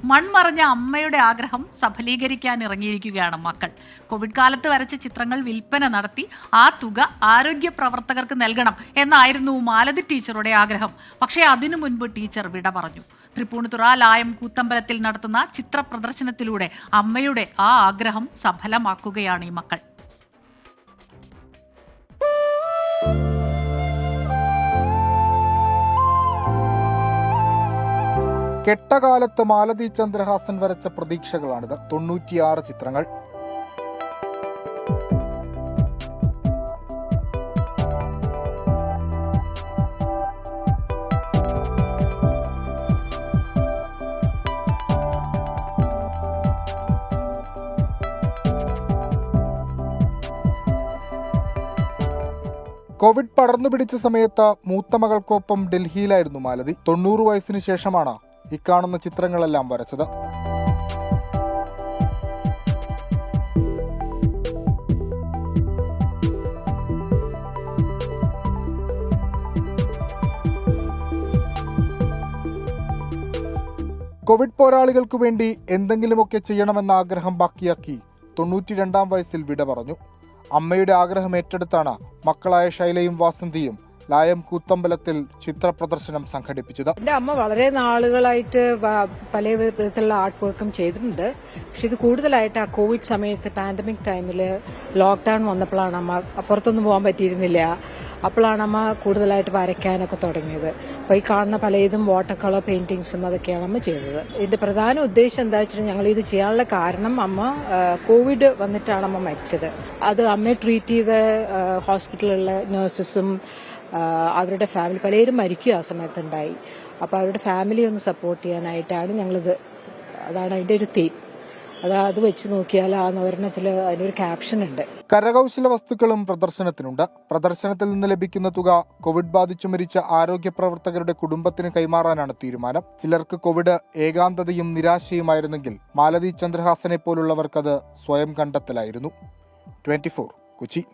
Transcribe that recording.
മൺമറഞ്ഞ അമ്മയുടെ ആഗ്രഹം സഫലീകരിക്കാൻ ഇറങ്ങിയിരിക്കുകയാണ് മക്കൾ. കോവിഡ് കാലത്ത് വരച്ച ചിത്രങ്ങൾ വിൽപ്പന നടത്തി ആ തുക ആരോഗ്യ പ്രവർത്തകർക്ക് നൽകണം എന്നായിരുന്നു മാലതി ടീച്ചറുടെ ആഗ്രഹം. പക്ഷേ അതിനു മുൻപ് ടീച്ചർ വിട പറഞ്ഞു. തൃപ്പൂണിത്തുറ ലായം കൂത്തമ്പലത്തിൽ നടത്തുന്ന ചിത്ര പ്രദർശനത്തിലൂടെ അമ്മയുടെ ആ ആഗ്രഹം സഫലമാക്കുകയാണ് ഈ മക്കൾ. കെട്ടകാലത്ത് മാലതി ചന്ദ്രഹാസൻ വരച്ച പ്രതീക്ഷകളാണിത്. 96 ചിത്രങ്ങൾ. കോവിഡ് പടർന്നു പിടിച്ച സമയത്ത് മൂത്ത മകൾക്കൊപ്പം ഡൽഹിയിലായിരുന്നു മാലതി. 90 വയസ്സിന് ശേഷമാണ് ഇക്കാണുന്ന ചിത്രങ്ങളെല്ലാം വരച്ചത്. കോവിഡ് പോരാളികൾക്കു വേണ്ടി എന്തെങ്കിലുമൊക്കെ ചെയ്യണമെന്ന ആഗ്രഹം ബാക്കിയാക്കി 92 വയസ്സിൽ വിട പറഞ്ഞു. അമ്മയുടെ ആഗ്രഹം ഏറ്റെടുത്താണ് മക്കളായ ശൈലയും വാസന്തിയും ലായം കൂത്തമ്പലത്തിൽ ചിത്ര പ്രദർശനം സംഘടിപ്പിച്ചത്. എന്റെ അമ്മ വളരെ നാളുകളായിട്ട് പല വിധത്തിലുള്ള ആർട്ട് വർക്കും ചെയ്തിട്ടുണ്ട്. പക്ഷെ ഇത് കൂടുതലായിട്ട് ആ കോവിഡ് സമയത്ത് പാൻഡമിക് ടൈമിൽ ലോക്ക്ഡൌൺ വന്നപ്പോഴാണ് അമ്മ പുറത്തൊന്നും പോകാൻ പറ്റിയിരുന്നില്ല. അപ്പോഴാണ് അമ്മ കൂടുതലായിട്ട് വരയ്ക്കാനൊക്കെ തുടങ്ങിയത്. അപ്പോൾ ഈ കാണുന്ന പലതും വാട്ടർ കളർ പെയിന്റിങ്സും അതൊക്കെയാണ് അമ്മ ചെയ്തത്. ഇതിന്റെ പ്രധാന ഉദ്ദേശം എന്താ വെച്ചാൽ ഞങ്ങൾ ഇത് ചെയ്യാനുള്ള കാരണം അമ്മ കോവിഡ് വന്നിട്ടാണ് അമ്മ മരിച്ചത്. അത് അമ്മയെ ട്രീറ്റ് ചെയ്ത ഹോസ്പിറ്റലിലുള്ള നഴ്സസും അവരുടെ ഫാമിലി പലരും മരിക്കുക ആ സമയത്തുണ്ടായി. അപ്പോൾ അവരുടെ ഫാമിലി ഒന്ന് സപ്പോർട്ട് ചെയ്യാനായിട്ടാണ് ഞങ്ങളിത്. അതാണ് അതിന്റെ ഒരു തീം. അത് വെച്ച് നോക്കിയാൽ ആ നവരണത്തിൽ അതിനൊരു ക്യാപ്ഷൻ ഉണ്ട്. കരകൗശല വസ്തുക്കളും പ്രദർശനത്തിനുണ്ട്. പ്രദർശനത്തിൽ നിന്ന് ലഭിക്കുന്ന തുക കോവിഡ് ബാധിച്ചു മരിച്ച ആരോഗ്യ പ്രവർത്തകരുടെ കുടുംബത്തിന് കൈമാറാനാണ് തീരുമാനം. ചിലർക്ക് കോവിഡ് ഏകാന്തതയും നിരാശയുമായിരുന്നെങ്കിൽ മാലതി ചന്ദ്രഹാസനെ പോലുള്ളവർക്കത് സ്വയം കണ്ടെത്തലായിരുന്നു. 24 കൊച്ചി.